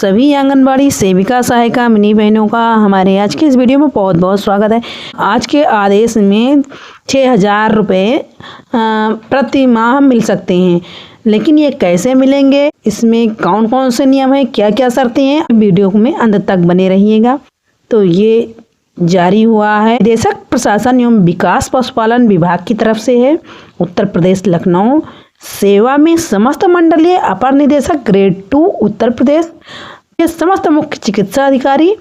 सभी आंगनबाड़ी सेविका सहायिका मिनी बहनों का हमारे आज के इस वीडियो में बहुत बहुत स्वागत है। आज के आदेश में 6,000 रुपये प्रति माह मिल सकते हैं, लेकिन ये कैसे मिलेंगे, इसमें कौन कौन से नियम हैं, क्या क्या शर्तें हैं, वीडियो में अंत तक बने रहिएगा। तो ये जारी हुआ है निदेशक प्रशासन एवं विकास पशुपालन विभाग की तरफ से है। उत्तर प्रदेश लखनऊ सेवा में समस्त मंडलीय अपर निदेशक ग्रेड 2 उत्तर प्रदेश के समस्त मुख्य चिकित्सा अधिकारी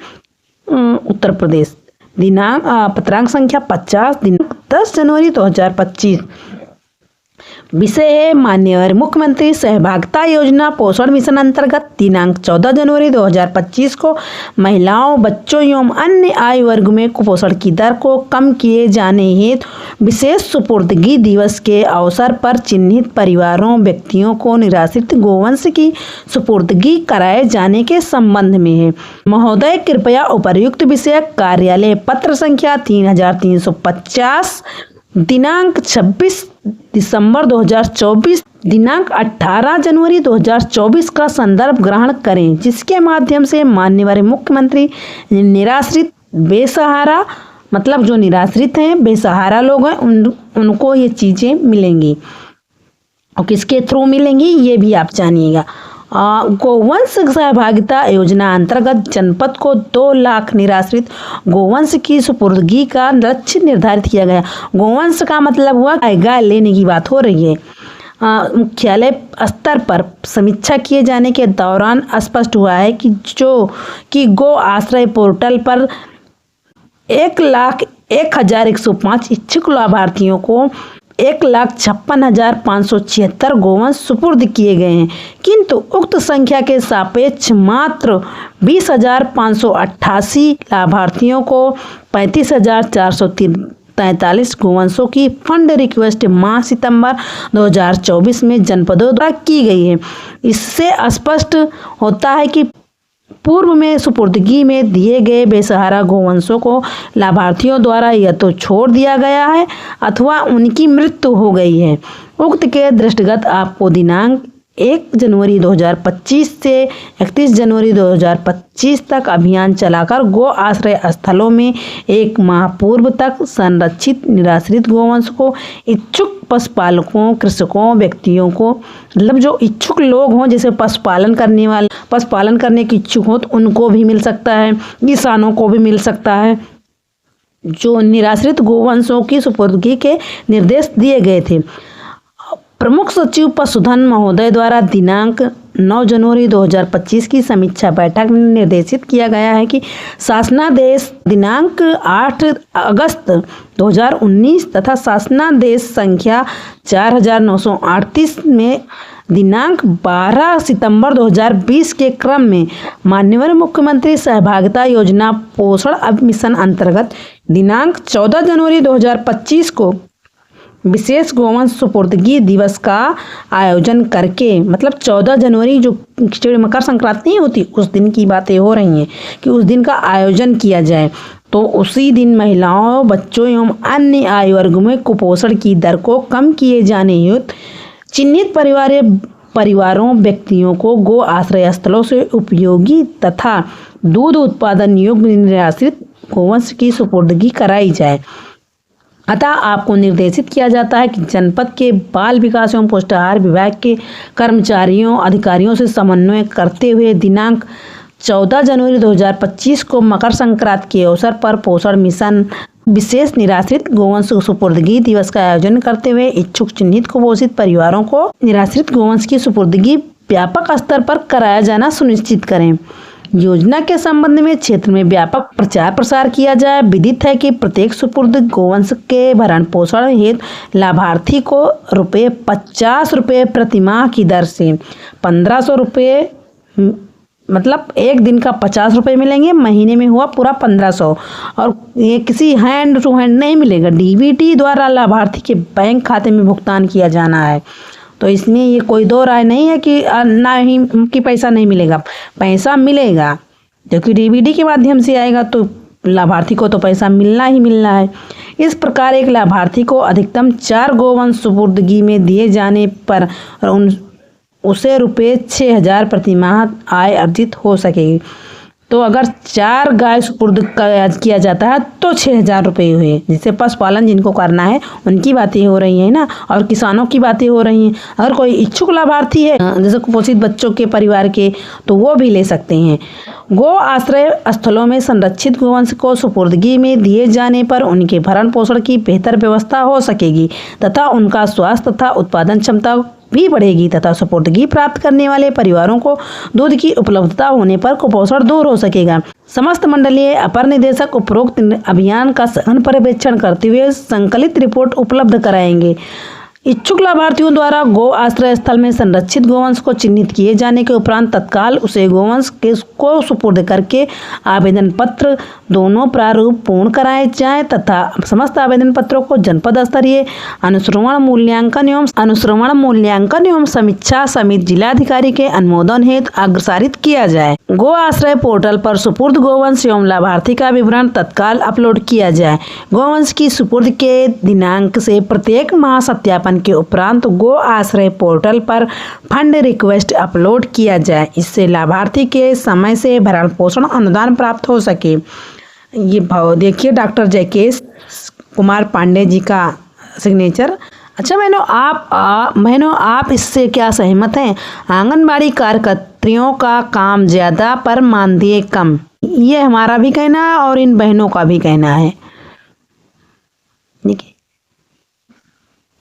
उत्तर प्रदेश। दिनांक पत्रांक संख्या 50 दिनांक 10 जनवरी 2025। विषय है माननीय मुख्यमंत्री सहभागिता योजना पोषण मिशन अंतर्गत दिनांक 14 जनवरी 2025 को महिलाओं, बच्चों एवं अन्य आयु वर्ग में कुपोषण की दर को कम किए जाने हेतु विशेष सुपुर्दगी दिवस के अवसर पर चिन्हित परिवारों, व्यक्तियों को निराश्रित गोवंश की सुपुर्दगी कराए जाने के संबंध में है। महोदय कृपया उपर्युक्त विषयक कार्यालय पत्र संख्या 3350 दिनांक 26 दिसंबर 2024 दिनांक 18 जनवरी 2024 का संदर्भ ग्रहण करें, जिसके माध्यम से माननीय मुख्यमंत्री निराश्रित बेसहारा मतलब जो निराश्रित हैं, बेसहारा लोग हैं, उनको ये चीज़ें मिलेंगी। और किसके थ्रू मिलेंगी ये भी आप जानिएगा। गोवंश सहभागिता योजना अंतर्गत जनपद को 2 लाख निराश्रित गोवंश की सुपुर्दगी का लक्ष्य निर्धारित किया गया। गोवंश का मतलब हुआ गाय लेने की बात हो रही है। मुख्यालय स्तर पर समीक्षा किए जाने के दौरान स्पष्ट हुआ है कि गो आश्रय पोर्टल पर 1,01,105 इच्छुक लाभार्थियों को 1,56,576 गोवंश सुपुर्द किए गए हैं, किंतु उक्त संख्या के सापेक्ष मात्र 20,588 लाभार्थियों को 35,443 गोवंशों की फंड रिक्वेस्ट माह सितंबर 2024 में जनपदों द्वारा की गई है। इससे स्पष्ट होता है कि पूर्व में सुपुर्दगी में दिए गए बेसहारा गोवंशों को लाभार्थियों द्वारा या तो छोड़ दिया गया है अथवा उनकी मृत्यु हो गई है। उक्त के दृष्टिगत आपको दिनांक 1 जनवरी 2025 से 31 जनवरी 2025 तक अभियान चलाकर गो आश्रय स्थलों में 1 माह पूर्व तक संरक्षित निराश्रित गोवंश को इच्छुक पशुपालकों, कृषकों, व्यक्तियों को मतलब जो इच्छुक लोग हों, जैसे पशुपालन करने के इच्छुक हों तो उनको भी मिल सकता है, किसानों को भी मिल सकता है। जो निराश्रित गोवंशों की सुपुर्दगी के निर्देश दिए गए थे। प्रमुख सचिव पशुधन महोदय द्वारा दिनांक 9 जनवरी 2025 की समीक्षा बैठक में निर्देशित किया गया है कि शासनादेश दिनांक 8 अगस्त 2019 तथा शासनादेश संख्या 4938 में दिनांक 12 सितंबर 2020 के क्रम में माननीय मुख्यमंत्री सहभागिता योजना पोषण मिशन अंतर्गत दिनांक 14 जनवरी 2025 को विशेष गोवंश सुपुर्दगी दिवस का आयोजन करके, मतलब 14 जनवरी जो मकर संक्रांति नहीं होती उस दिन की बातें हो रही हैं कि उस दिन का आयोजन किया जाए। तो उसी दिन महिलाओं, बच्चों एवं अन्य आयु वर्ग में कुपोषण की दर को कम किए जाने हेतु चिन्हित परिवारों, व्यक्तियों को गो आश्रय स्थलों से उपयोगी तथा दूध उत्पादन योग्य निराश्रित गोवंश की सुपुर्दगी कराई जाए। अतः आपको निर्देशित किया जाता है कि जनपद के बाल विकास एवं पुष्टाहार विभाग के कर्मचारियों, अधिकारियों से समन्वय करते हुए दिनांक 14 जनवरी 2025 को मकर संक्रांति के अवसर पर पोषण मिशन विशेष निराश्रित गोवंश सुपुर्दगी दिवस का आयोजन करते हुए इच्छुक चिन्हित कुपोषित परिवारों को निराश्रित गोवंश की सुपुर्दगी व्यापक स्तर पर कराया जाना सुनिश्चित करें। योजना के संबंध में क्षेत्र में व्यापक प्रचार प्रसार किया जाए। विदित है कि प्रत्येक सुपुर्द गोवंश के भरण पोषण हेतु लाभार्थी को ₹50 प्रति माह की दर से 1,500 रुपये मतलब एक दिन का 50 रुपये मिलेंगे, महीने में हुआ पूरा 1,500। और ये किसी हैंड टू हैंड नहीं मिलेगा, डीबीटी द्वारा लाभार्थी के बैंक खाते में भुगतान किया जाना है। तो इसमें ये कोई दो राय नहीं है कि ना ही कि पैसा नहीं मिलेगा, पैसा मिलेगा, क्योंकि डीबीटी के माध्यम से आएगा तो लाभार्थी को तो पैसा मिलना ही मिलना है। इस प्रकार एक लाभार्थी को अधिकतम 4 गोवंश सुपुर्दगी में दिए जाने पर उसे रुपये 6,000 प्रति माह आय अर्जित हो सकेगी। तो अगर 4 गाय सुपुर्द किया जाता है तो 6,000 रुपये हुए। जिससे पशुपालन जिनको करना है उनकी बातें हो रही हैं ना, और किसानों की बातें हो रही हैं। अगर कोई इच्छुक लाभार्थी है जैसे कुपोषित बच्चों के परिवार के, तो वो भी ले सकते हैं। गो आश्रय स्थलों में संरक्षित गोवंश को सुपुर्दगी में दिए जाने पर उनके भरण पोषण की बेहतर व्यवस्था हो सकेगी तथा उनका स्वास्थ्य तथा उत्पादन क्षमता भी बढ़ेगी तथा सुपुर्दगी प्राप्त करने वाले परिवारों को दूध की उपलब्धता होने पर कुपोषण दूर हो सकेगा। समस्त मंडलीय अपर निदेशक उपरोक्त अभियान का सघन पर्यवेक्षण करते हुए संकलित रिपोर्ट उपलब्ध कराएंगे। इच्छुक लाभार्थियों द्वारा गो आश्रय स्थल में संरक्षित गोवंश को चिन्हित किए जाने के उपरांत तत्काल उसे गोवंश को सुपुर्द करके आवेदन पत्र दोनों प्रारूप पूर्ण कराए जाएं तथा समस्त आवेदन पत्रों को जनपद स्तरीय अनुश्रवण मूल्यांकन एवं समीक्षा समिति जिलाधिकारी के अनुमोदन हेतु अग्रसारित किया जाए। गो आश्रय पोर्टल पर सुपुर्द गोवंश एवं लाभार्थी का विवरण तत्काल अपलोड किया जाए। गोवंश की सुपुर्द के दिनांक से प्रत्येक माह सत्यापन के उपरांत गो आश्रय पोर्टल पर फंड रिक्वेस्ट अपलोड किया जाए। इससे लाभार्थी के समय से भरण पोषण अनुदान प्राप्त हो सके। ये भाव देखिए डॉक्टर जयकेश कुमार पांडे जी का सिग्नेचर। अच्छा बहनों आप इससे क्या सहमत हैं? आंगनबाड़ी कार्यकर्त्रियों का काम ज़्यादा पर मानदेय कम, ये हमारा भी कहना है और इन बहनों का भी कहना है। देखिए,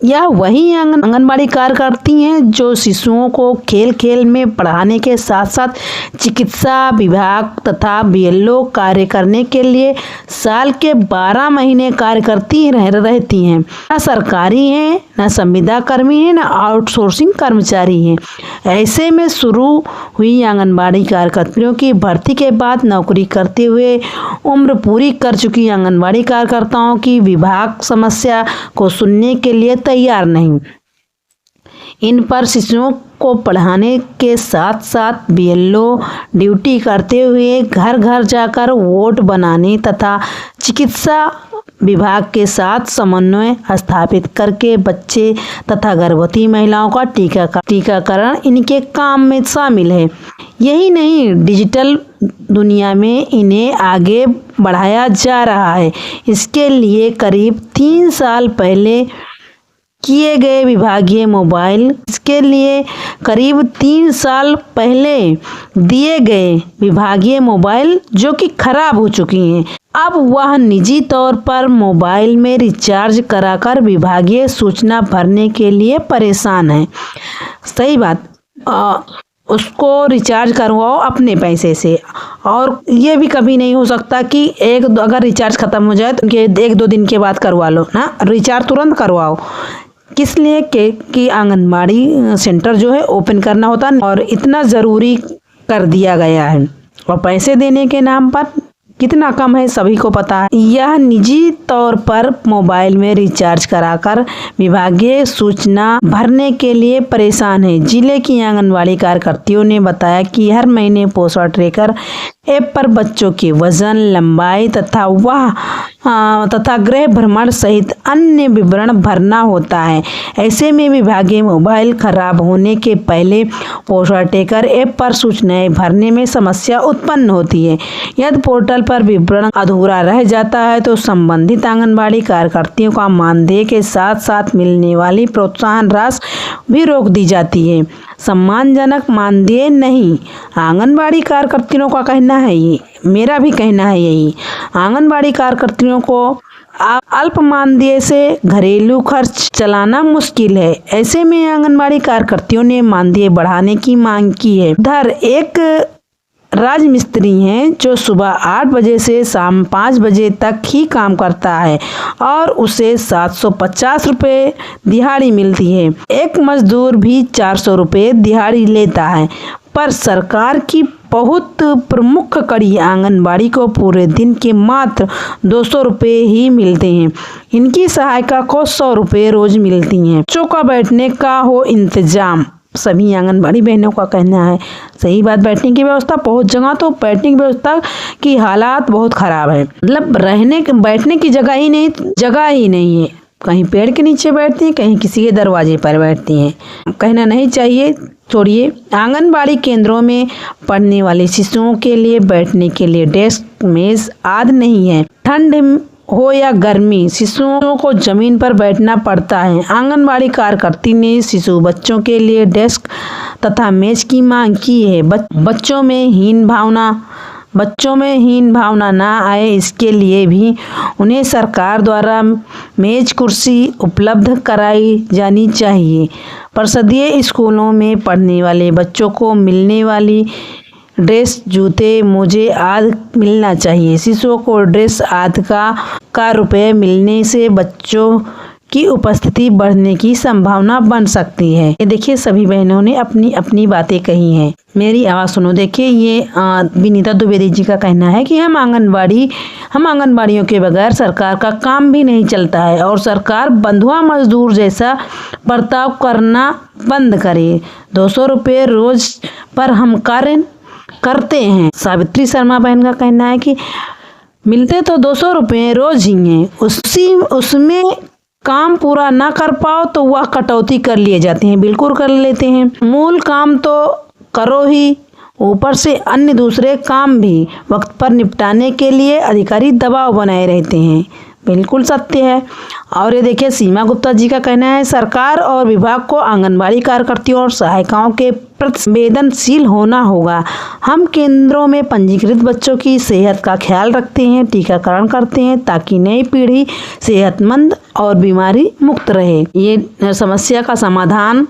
यह वही आंगनबाड़ी कार्यकर्ती हैं जो शिशुओं को खेल खेल में पढ़ाने के साथ साथ चिकित्सा विभाग तथा बीएलओ कार्य करने के लिए साल के 12 महीने कार्य करती रहती हैं। न सरकारी हैं, न संविदा कर्मी हैं, न आउटसोर्सिंग कर्मचारी हैं। ऐसे में शुरू हुई आंगनबाड़ी कार्यकर्तियों की भर्ती के बाद नौकरी करते हुए उम्र पूरी कर चुकी आंगनबाड़ी कार्यकर्ताओं की विभाग समस्या को सुनने के लिए तैयार नहीं। इन पर शिशुओं को पढ़ाने के साथ साथ बीएलओ ड्यूटी करते हुए घर घर जाकर वोट बनाने तथा चिकित्सा विभाग के साथ समन्वय स्थापित करके बच्चे तथा गर्भवती महिलाओं का टीकाकरण इनके काम में शामिल है। यही नहीं, डिजिटल दुनिया में इन्हें आगे बढ़ाया जा रहा है। इसके लिए करीब 3 साल पहले किए गए विभागीय मोबाइल दिए गए विभागीय मोबाइल जो कि खराब हो चुकी हैं, अब वह निजी तौर पर मोबाइल में रिचार्ज कराकर विभागीय सूचना भरने के लिए परेशान है। सही बात, उसको रिचार्ज करवाओ अपने पैसे से। और ये भी कभी नहीं हो सकता कि अगर रिचार्ज ख़त्म हो जाए तो 1-2 दिन के बाद करवा लो ना, रिचार्ज तुरंत करवाओ। किस लिए कि आंगनबाड़ी सेंटर जो है ओपन करना होता है और इतना ज़रूरी कर दिया गया है। और पैसे देने के नाम पर कितना कम है सभी को पता है। यह निजी तौर पर मोबाइल में रिचार्ज कराकर विभागीय सूचना भरने के लिए परेशान है। जिले की आंगनबाड़ी कार्यकर्तियों ने बताया कि हर महीने पोषण ट्रैकर ऐप पर बच्चों के वजन, लंबाई तथा गृह भ्रमण सहित अन्य विवरण भरना होता है। ऐसे में विभागीय मोबाइल खराब होने के पहले पोषण ट्रैकर ऐप पर सूचनाएं भरने में समस्या उत्पन्न होती है। यदि पोर्टल पर विवरण अधूरा रह जाता है तो संबंधित आंगनबाड़ी कार्यकर्तियों का मानदेय के साथ साथ मिलने वाली प्रोत्साहन राशि भी रोक दी जाती है। सम्मानजनक मानदेय नहीं, आंगनबाड़ी कार्यकर्तियों का कहना है ये, मेरा भी कहना है यही। आंगनबाड़ी कार्यकर्तियों को अल्प मानदेय से घरेलू खर्च चलाना मुश्किल है। ऐसे में आंगनबाड़ी कार्यकर्तियों ने मानदेय बढ़ाने की मांग की है। उधर एक राजमिस्त्री हैं जो सुबह 8 बजे से शाम 5 बजे तक ही काम करता है और उसे 750 रुपये दिहाड़ी मिलती है। एक मजदूर भी 400 रुपये दिहाड़ी लेता है, पर सरकार की बहुत प्रमुख कड़ी आंगनबाड़ी को पूरे दिन के मात्र 200 रुपये ही मिलते हैं। इनकी सहायिका को 100 रुपये रोज मिलती हैं। बच्चों का बैठने का हो इंतजाम, सभी आंगनबाड़ी बहनों का कहना है। सही बात, बैठने की व्यवस्था बहुत जगह तो बैठने की व्यवस्था की हालात बहुत ख़राब है। मतलब बैठने की जगह ही नहीं है। कहीं पेड़ के नीचे बैठती हैं, कहीं किसी के दरवाजे पर बैठती हैं। कहना नहीं चाहिए, छोड़िए, आंगनबाड़ी केंद्रों में पढ़ने वाले शिशुओं के लिए बैठने के लिए डेस्क, मेज आदि नहीं है। ठंड हो या गर्मी, शिशुओं को जमीन पर बैठना पड़ता है। आंगनबाड़ी कार्यकर्ती ने शिशु बच्चों के लिए डेस्क तथा मेज की मांग की है। बच्चों में हीन भावना ना आए, इसके लिए भी उन्हें सरकार द्वारा मेज कुर्सी उपलब्ध कराई जानी चाहिए। परिषदीय स्कूलों में पढ़ने वाले बच्चों को मिलने वाली ड्रेस, जूते, मोजे आदि मिलना चाहिए। शिशुओं को ड्रेस आदि का रुपये मिलने से बच्चों की उपस्थिति बढ़ने की संभावना बन सकती है। ये देखिए, सभी बहनों ने अपनी अपनी बातें कही हैं। मेरी आवाज़ सुनो। देखिए, ये विनीता द्विवेदी जी का कहना है कि हम आंगनबाड़ियों के बगैर सरकार का काम भी नहीं चलता है और सरकार बंधुआ मजदूर जैसा बर्ताव करना बंद करे। 200 रुपये रोज पर हम कार्य करते हैं। सावित्री शर्मा बहन का कहना है कि मिलते तो 200 रुपये रोज ही हैं, उसमें काम पूरा ना कर पाओ तो वह कटौती कर लिए जाते हैं। बिल्कुल कर लेते हैं। मूल काम तो करो ही, ऊपर से अन्य दूसरे काम भी वक्त पर निपटाने के लिए अधिकारी दबाव बनाए रहते हैं। बिल्कुल सत्य है। और ये देखिए, सीमा गुप्ता जी का कहना है, सरकार और विभाग को आंगनबाड़ी कार्यकर्तियों और सहायिकाओं के प्रति संवेदनशील होना होगा। हम केंद्रों में पंजीकृत बच्चों की सेहत का ख्याल रखते हैं, टीकाकरण करते हैं ताकि नई पीढ़ी सेहतमंद और बीमारी मुक्त रहे। ये समस्या का समाधान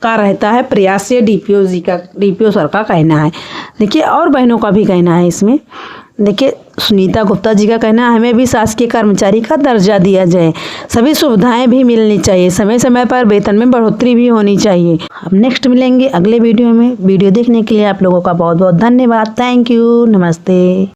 का रहता है प्रयास। ये डीपीओ सर का कहना है। देखिए, और बहनों का भी कहना है इसमें। देखिए, सुनीता गुप्ता जी का कहना है, हमें भी शासकीय कर्मचारी का दर्जा दिया जाए, सभी सुविधाएं भी मिलनी चाहिए, समय समय पर वेतन में बढ़ोतरी भी होनी चाहिए। अब नेक्स्ट मिलेंगे अगले वीडियो में। वीडियो देखने के लिए आप लोगों का बहुत बहुत धन्यवाद। Thank you. नमस्ते।